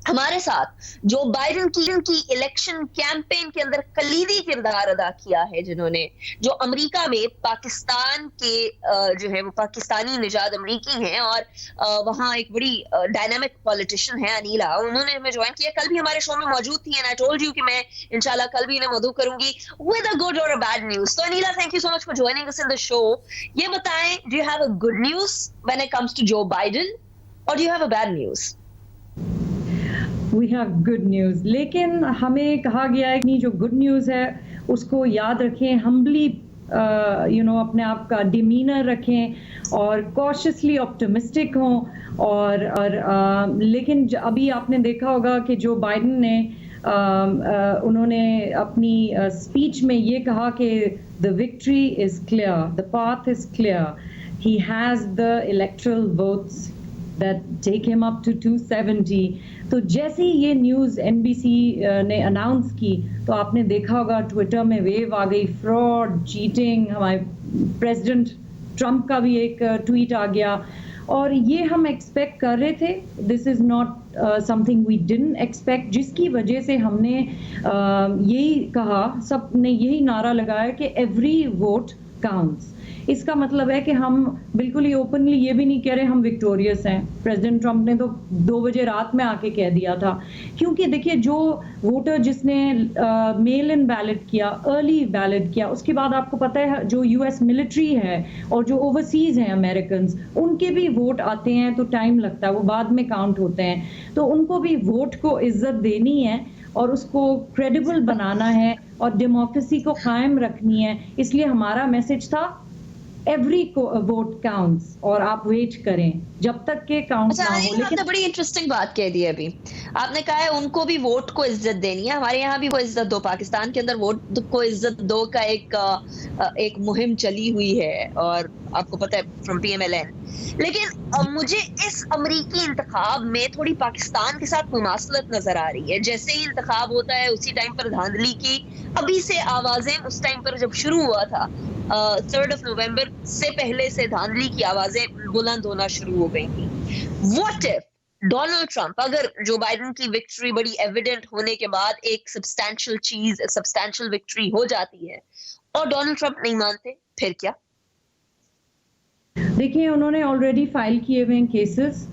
ہمارے ساتھ Joe Biden کی الیکشن کیمپین کے اندر کلیدی کردار ادا کیا ہے، جنہوں نے جو امریکہ میں پاکستان کے جو ہے وہ پاکستانی نژاد امریکی ہیں اور وہاں ایک بڑی ڈائنامک پولیٹیشین ہے انیلا، انہوں نے ہمیں جوائن کیا، کل بھی ہمارے شو میں موجود تھی، اینڈ آئی ٹولڈ یو کہ میں انشاءاللہ کل بھی انہیں مدعو کروں گی ود اے گڈ اور اے بیڈ نیوز. تو Anila, thank you so much for joining us in the show. یہ بتائیں، do you have a good news when it comes to Joe Biden or do you have a bad news? We have good news, لیکن ہمیں کہا گیا ہے کہ جو good news ہے اس کو یاد رکھیں، ہمبلی اپنے آپ کا ڈیمینر رکھیں اور کوشسلی آپٹمسٹک ہوں اور لیکن ابھی آپ نے دیکھا ہوگا کہ جو بائیڈن نے انہوں نے اپنی اسپیچ میں یہ کہا کہ the victory is clear, the path is clear, he has the electoral votes that take him up to 270. تو جیسے ہی یہ نیوز NBC نے اناؤنس کی تو آپ نے دیکھا ہوگا ٹویٹر میں ویو آ گئی، فراڈ، چیٹنگ، ہمارے پریزیڈنٹ ٹرمپ کا بھی ایک ٹویٹ آ گیا، اور یہ ہم ایکسپیکٹ کر رہے تھے. This is not something we didn't expect, جس کی وجہ سے ہم نے یہی کہا، سب نے یہی نعرہ لگایا کہ ایوری ووٹ کاؤنٹس. اس کا مطلب ہے کہ ہم بالکل ہی اوپنلی یہ بھی نہیں کہہ رہے ہم وکٹوریس ہیں. پریزیڈنٹ ٹرمپ نے تو 2 بجے رات میں آ کے کہہ دیا تھا، کیونکہ دیکھیے جو ووٹر جس نے میل ان بیلٹ کیا، ارلی بیلٹ کیا، اس کے بعد آپ کو پتہ ہے جو US ملٹری ہے اور جو اوورسیز ہیں امریکنز، ان کے بھی ووٹ آتے ہیں تو ٹائم لگتا ہے، وہ بعد میں کاؤنٹ ہوتے ہیں. تو ان کو بھی ووٹ کو عزت دینی ہے اور اس کو کریڈیبل بنانا ہے اور ڈیموکریسی کو قائم رکھنی ہے. اس لیے ہمارا میسج تھا ایوری ووٹ کاؤنٹس، اور آپ ویٹ کریں جب تک کہ کاؤنٹ نہ ہو. لیکن آپ نے بڑی انٹرسٹنگ بات کہہ دی ابھی، آپ نے کہا ہے ان کو بھی ووٹ کو عزت دینی ہے، ہمارے یہاں بھی وہ عزت دو، پاکستان کے اندر ووٹ کو عزت دو کا ایک مہم چلی ہوئی ہے، اور آپ کو پتہ ہے فرام PMLN. لیکن مجھے اس امریکی انتخاب میں تھوڑی پاکستان کے ساتھ مماثلت نظر آ رہی ہے. جیسے ہی انتخاب ہوتا ہے اسی ٹائم پر دھاندلی کی ابھی سے آوازیں، اس ٹائم پر جب شروع ہوا تھا 3 نومبر سے پہلے سے دھاندلی کی آوازیں بلند ہونا شروع ہو گئی تھی. واٹ اف ڈونلڈ ٹرمپ، اگر جو بائیڈن کی وکٹری بڑی ایویڈنٹ ہونے کے بعد ایک سبسٹینشل چیز، سبسٹینشل وکٹری ہو جاتی ہے اور ڈونلڈ ٹرمپ نہیں مانتے، پھر کیا؟ دیکھیے انہوں نے آلریڈی فائل کیے ہوئے ہیں کیسز،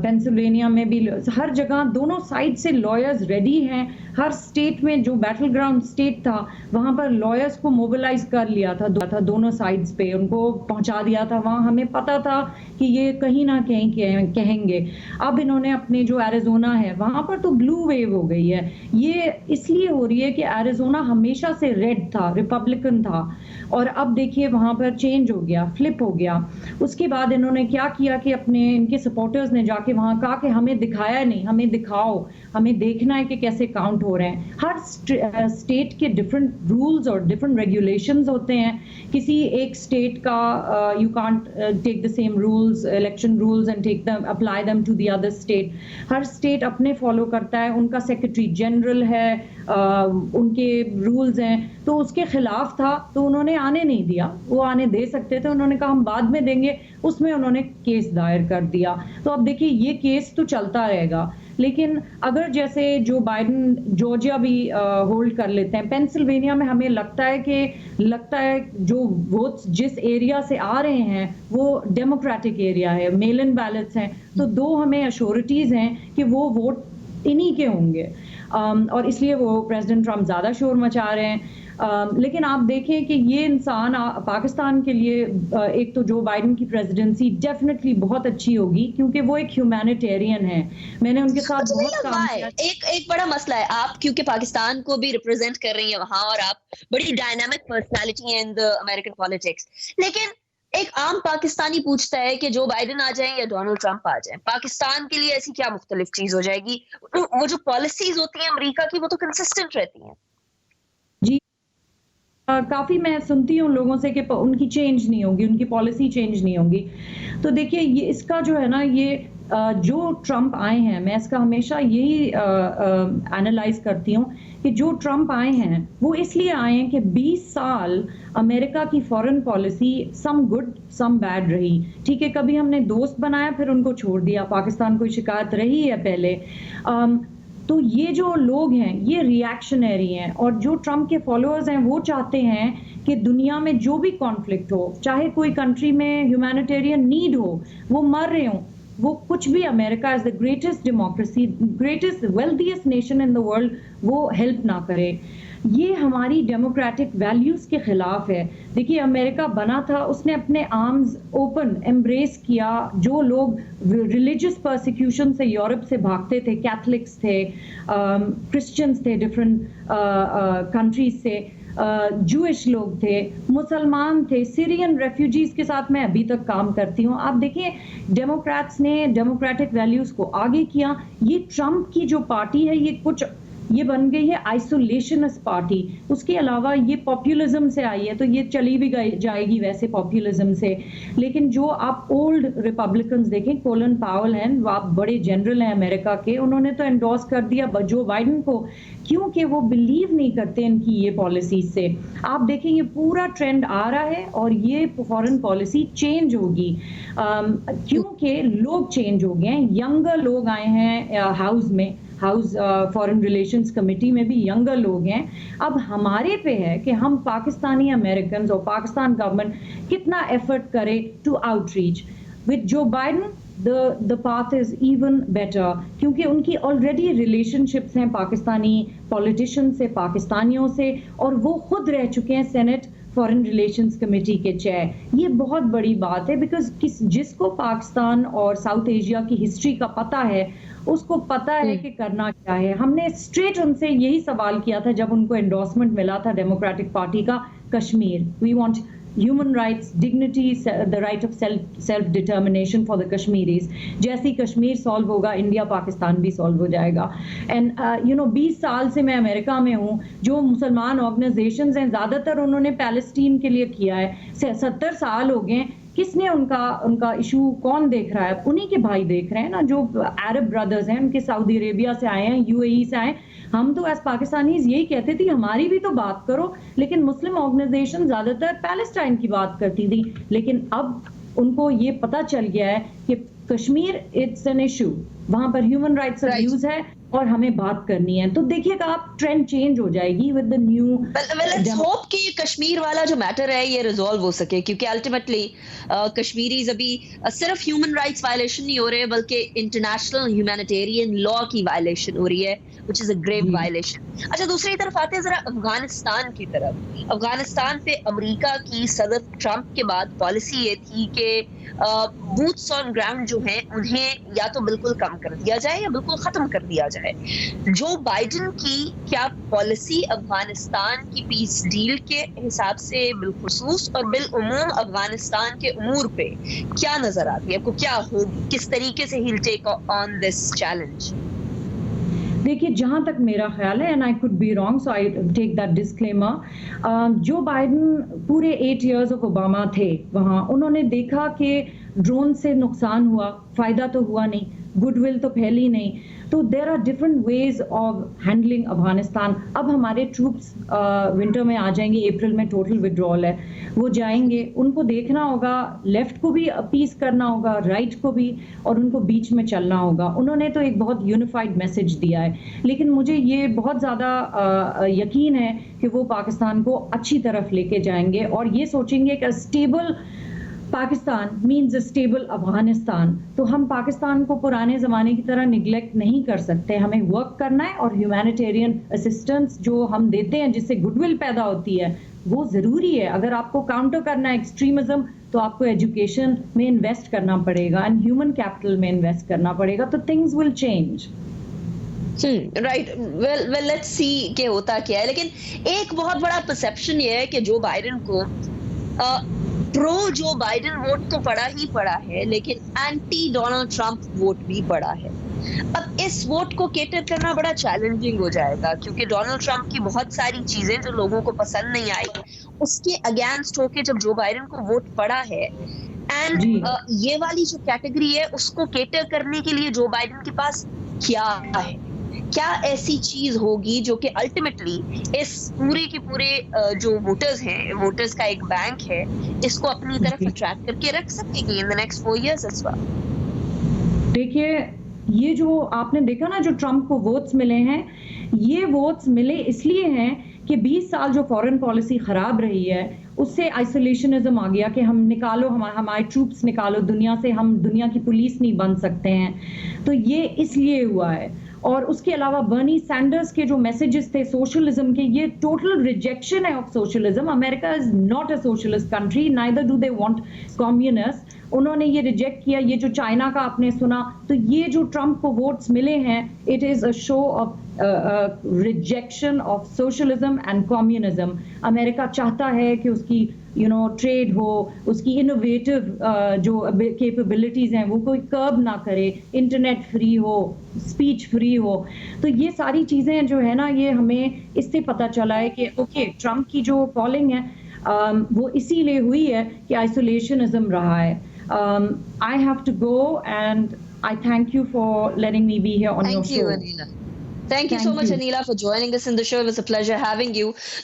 پینسلوینیا میں بھی، ہر جگہ دونوں سائڈ سے لائرز ریڈی ہیں. ہر اسٹیٹ میں جو بیٹل گراؤنڈ اسٹیٹ تھا وہاں پر لائرز کو موبلائز کر لیا تھا دونوں سائڈز پہ، ان کو پہنچا دیا تھا وہاں. ہمیں پتا تھا کہ یہ کہیں نہ کہیں کہیں گے. اب انہوں نے اپنے جو ایریزونا ہے وہاں پر تو بلو ویو ہو گئی ہے. یہ اس لیے ہو رہی ہے کہ ایریزونا ہمیشہ سے ریڈ تھا، ریپبلکن تھا، اور اب دیکھیے وہاں پر چینج ہو گیا، فلپ ہو گیا. اس کے بعد انہوں نے کیا کیا کہ ان کے سپورٹرز نے جا کے وہاں کہا کہ ہمیں دکھایا نہیں، ہمیں دکھاؤ، ہمیں دیکھنا ہے کہ کیسے کاؤنٹ ہو رہے ہیں. ہر اسٹیٹ کے ڈفرینٹ رولز اور ڈفرینٹ ریگولیشنز ہوتے ہیں. کسی ایک اسٹیٹ کا you can't take the same rules, election rules and take them apply them to the other state. ہر اسٹیٹ اپنے فالو کرتا ہے، ان کا سیکرٹری جنرل ہے، ان کے رولز ہیں. تو اس کے خلاف تھا تو انہوں نے آنے نہیں دیا. وہ آنے دے سکتے تھے، انہوں نے کہا ہم بعد میں دیں گے. اس میں انہوں نے کیس دائر کر دیا. تو اب دیکھیے یہ کیس تو چلتا رہے گا، لیکن اگر جیسے جو بائیڈن جارجیا بھی ہولڈ کر لیتے ہیں، پینسلوینیا میں ہمیں لگتا ہے جو ووٹس جس ایریا سے آ رہے ہیں وہ ڈیموکریٹک ایریا ہے، میل ان بیلٹس ہیں، تو 2 ہمیں ایشورٹیز ہیں کہ وہ ووٹ انہی کے ہوں گے، اور اس لیے وہ پریزیڈنٹ ٹرمپ زیادہ شور مچا رہے ہیں. لیکن آپ دیکھیں کہ یہ انسان پاکستان کے لیے ایک تو جو بائیڈن کی پریزیڈنسی ڈیفینیٹلی بہت اچھی ہوگی کیونکہ وہ ایک ہیومینیٹیرین ہے. میں نے ان کے ساتھ بہت کام کیا. ایک بڑا مسئلہ ہے، آپ کیونکہ پاکستان کو بھی ریپرزینٹ کر رہی ہیں وہاں، اور آپ بڑی ڈائنامک پرسنالٹی ہیں ان دی امریکن پالیٹکس، لیکن ایک عام پاکستانی پوچھتا ہے کہ جو بائیڈن آ جائیں یا ڈونلڈ ٹرمپ آ جائیں، پاکستان کے لیے ایسی کیا مختلف چیز ہو جائے گی؟ وہ جو پالیسیز ہوتی ہیں امریکہ کی وہ تو کنسسٹنٹ رہتی ہیں. جی کافی میں سنتی ہوں لوگوں سے کہ ان کی چینج نہیں ہوگی، ان کی پالیسی چینج نہیں ہوگی. تو دیکھیے یہ اس کا جو ہے نا، یہ جو ٹرمپ آئے ہیں, میں اس کا ہمیشہ یہی اینالائز کرتی ہوں کہ جو ٹرمپ آئے ہیں وہ اس لیے آئے ہیں کہ 20 سال امریکہ کی فورن پالیسی سم گڈ سم بیڈ رہی. ٹھیک ہے, کبھی ہم نے دوست بنایا پھر ان کو چھوڑ دیا, پاکستان کوئی شکایت رہی ہے پہلے. تو یہ جو لوگ ہیں یہ ری ایکشنری ہیں, اور جو ٹرمپ کے فالوورز ہیں وہ چاہتے ہیں کہ دنیا میں جو بھی کانفلکٹ ہو, چاہے کوئی کنٹری میں ہیومینیٹیرین نیڈ ہو, وہ مر رہے ہوں, وہ کچھ بھی, America is the greatest democracy, greatest wealthiest nation in the world, وہ ہیلپ نہ کرے. یہ ہماری ڈیموکریٹک ویلیوز کے خلاف ہے. دیکھیے امریکہ بنا تھا, اس نے اپنے آرمز اوپن ایمبریس کیا. جو لوگ ریلیجس پرسیکیوشن سے یورپ سے بھاگتے تھے, کیتھلکس تھے, کرسچنز تھے ڈفرینٹ کنٹریز سے, جوئش لوگ تھے, مسلمان تھے, سیرین ریفیوجیز کے ساتھ میں ابھی تک کام کرتی ہوں. آپ دیکھیں ڈیموکریٹس نے ڈیموکریٹک ویلیوز کو آگے کیا. یہ ٹرمپ کی جو پارٹی ہے یہ بن گئی ہے آئسولیشنسٹ پارٹی. اس کے علاوہ یہ پاپولزم سے آئی ہے, تو یہ چلی بھی جائے گی ویسے پاپولزم سے. لیکن جو آپ اولڈ ریپبلکنز دیکھیں, کولن پاول ہیں, وہ آپ بڑے جنرل ہیں امریکہ کے, انہوں نے تو انڈورس کر دیا جو بائیڈن کو, کیونکہ وہ بلیو نہیں کرتے ان کی یہ پالیسیز سے. آپ دیکھیں یہ پورا ٹرینڈ آ رہا ہے اور یہ فورن پالیسی چینج ہوگی, کیونکہ لوگ چینج ہو گئے ہیں. ینگر لوگ آئے ہیں ہاؤس میں, ہاؤس فارن ریلیشنز کمیٹی میں بھی ینگر لوگ ہیں. اب ہمارے پہ ہے کہ ہم پاکستانی امریکنز اور پاکستان گورنمنٹ کتنا ایفرٹ کرے to outreach. With Joe Biden the path is even better, کیونکہ ان کی already relationships ہیں پاکستانی politicians سے, پاکستانیوں سے, اور وہ خود رہ چکے ہیں سینٹ فارن ریلیشنز کمیٹی کے چیئر. یہ بہت بڑی بات ہے, بیکاز جس کو پاکستان اور ساؤتھ ایشیا کی ہسٹری کا پتہ ہے اس کو پتہ ہے کہ کرنا کیا ہے. ہم نے اسٹریٹ ان سے یہی سوال کیا تھا جب ان کو انڈورسمنٹ ملا تھا ڈیموکریٹک پارٹی کا, Kashmir, we want human rights, dignity, the right of self determination for the Kashmiris. جیسی کشمیر سالو ہوگا انڈیا پاکستان بھی سالو ہو جائے گا. اینڈ 20 سال سے میں امریکہ میں ہوں, جو مسلمان آرگنائزیشنز ہیں زیادہ تر انہوں نے پیلسٹین کے لیے کیا ہے. 70 سال ہو گئے, کس نے ان کا ایشو کون دیکھ رہا ہے؟ انہی کے بھائی دیکھ رہے ہیں نا, جو عرب برادرز ہیں, ان کے سعودی عربیہ سے آئے ہیں, UAE سے آئے. ہم تو ایز پاکستانیز یہی کہتے تھے ہماری بھی تو بات کرو, لیکن مسلم آرگنائزیشن زیادہ تر پیلسٹائن کی بات کرتی تھی. لیکن اب ان کو یہ پتہ چل گیا ہے کہ کشمیر اٹس این ایشو, وہاں پر ہیومن رائٹس ابیوز ہے اور ہمیں بات کرنی ہے. تو دیکھیے گا آپ ٹرینڈ چینج ہو جائے گی with the new. Let's hope کہ یہ کشمیر والا جو میٹر ہے یہ ریزالو ہو سکے, کیونکہ الٹیمیٹلی کشمیریز ابھی صرف ہیومن رائٹس وائلیشن نہیں ہو رہے بلکہ انٹرنیشنل ہیومینیٹیرین لا کی وائلیشن ہو رہی ہے, which is a grave violation. اچھا دوسری طرف آتے ہیں ذرا افغانستان کی طرف. افغانستان پہ امریکہ کی صدر ٹرمپ کے بعد پالیسی یہ تھی کہ بوتس آن گراؤنڈ جو ہیں انہیں یا تو بالکل کم کر دیا جائے یا بالکل ختم کر دیا جائے. جو بائیڈن کی کیا پالیسی افغانستان کی پیس ڈیل کے حساب سے بالخصوص اور بالعموم افغانستان کے امور پہ کیا نظر آتی ہے آپ کو, کیا ہوگی, کس طریقے سے heel take on this challenge? دیکھیے جہاں تک میرا خیال ہے, and I could be wrong so I take that disclaimer, Joe Biden پورے 8 ایئرز آف اوباما تھے وہاں, انہوں نے دیکھا کہ ڈرون سے نقصان ہوا, فائدہ تو ہوا نہیں, گڈ ول تو پھیلی نہیں. تو there are different ways of handling Afghanistan. اب ہمارے ٹروپس ونٹر میں آ جائیں گے, اپریل میں ٹوٹل ودرول ہے, وہ جائیں گے, ان کو دیکھنا ہوگا, لیفٹ کو بھی اپیس کرنا ہوگا, رائٹ کو بھی, اور ان کو بیچ میں چلنا ہوگا. انہوں نے تو ایک بہت یونیفائڈ میسج دیا ہے, لیکن مجھے یہ بہت زیادہ یقین ہے کہ وہ پاکستان کو اچھی طرف لے کے جائیں گے اور یہ سوچیں گے کہ stable Pakistan means stable Afghanistan. تو ہم پاکستان کو پرانے زمانے کی طرح نگلیکٹ نہیں کر سکتے, ہمیں ورک کرنا ہے, اور ہیومینیٹیرین اسسٹنس جو ہم دیتے ہیں جس سے گڈ ول پیدا ہوتی ہے وہ ضروری ہے. اگر آپ کو کاؤنٹر کرنا ہے ایکسٹریمزم تو آپ کو ایجوکیشن میں انویسٹ کرنا پڑے گا اینڈ ہیومن کیپٹل میں انویسٹ کرنا پڑے گا, تو things will change. Right, well let's see کہ ہوتا کیا ہے. لیکن ایک بہت بڑا پرسیپشن یہ ہے کہ جو بائیڈن کو پرو جو بائیڈن ووٹ تو پڑا ہی پڑا ہے, لیکن اینٹی ڈونلڈ ٹرمپ ووٹ بھی پڑا ہے. اب اس ووٹ کو کیٹر کرنا بڑا چیلنجنگ ہو جائے گا, کیونکہ ڈونلڈ ٹرمپ کی بہت ساری چیزیں جو لوگوں کو پسند نہیں آئی اس کے اگینسٹ ہو کے جب جو بائیڈن کو ووٹ پڑا ہے, اینڈ جی یہ والی جو کیٹیگری ہے اس کو کیٹر کرنے کے لیے جو بائیڈن کے پاس کیا ہے، کیا ایسی چیز ہوگی جو کہ الٹیمیٹلی اس پورے کے پورے جو ووٹرز ہیں، ووٹرز کا ایک بینک ہے، اس کو اپنی طرف جی اٹریکٹ کر کے رکھ سکے گی ان the next 4 years as well؟ دیکھیے، یہ جو آپ نے دیکھا نا جو ٹرمپ کو ووٹس ملے ہیں، یہ ووٹس ملے اس لیے ہیں کہ 20 سال جو فورن پالیسی خراب رہی ہے اس سے آئسولیشنزم آ گیا کہ ہم نکالو ہمارے ٹروپس نکالو دنیا سے، ہم دنیا کی پولیس نہیں بن سکتے ہیں، تو یہ اس لیے ہوا ہے۔ اور اس کے علاوہ برنی سینڈرز کے جو میسیجز تھے سوشلزم کے، یہ ٹوٹل ریجیکشن ہے of socialism. America is not a socialist country, neither do they want communist. انہوں نے یہ ریجیکٹ کیا۔ یہ جو چائنا کا آپ نے سنا، تو یہ جو ٹرمپ کو ووٹس ملے ہیں، it is a show of rejection of socialism and communism. America چاہتا ہے کہ اس کی ٹریڈ ہو، اس کی انوویٹو جو کیپبلٹیز ہیں وہ کوئی کرب نہ کرے، انٹرنیٹ فری ہو، اسپیچ فری ہو۔ تو یہ ساری چیزیں جو ہے نا، یہ ہمیں اس سے پتہ چلا ہے کہ اوکے، ٹرمپ کی جو پولنگ ہے وہ اسی لیے ہوئی ہے کہ آئسولیشنزم رہا ہے۔ I have to go, and I thank you for letting me be here on your show. Thank you, Anila. Thank you so much, Anila, for joining us in the show. It was a pleasure having you.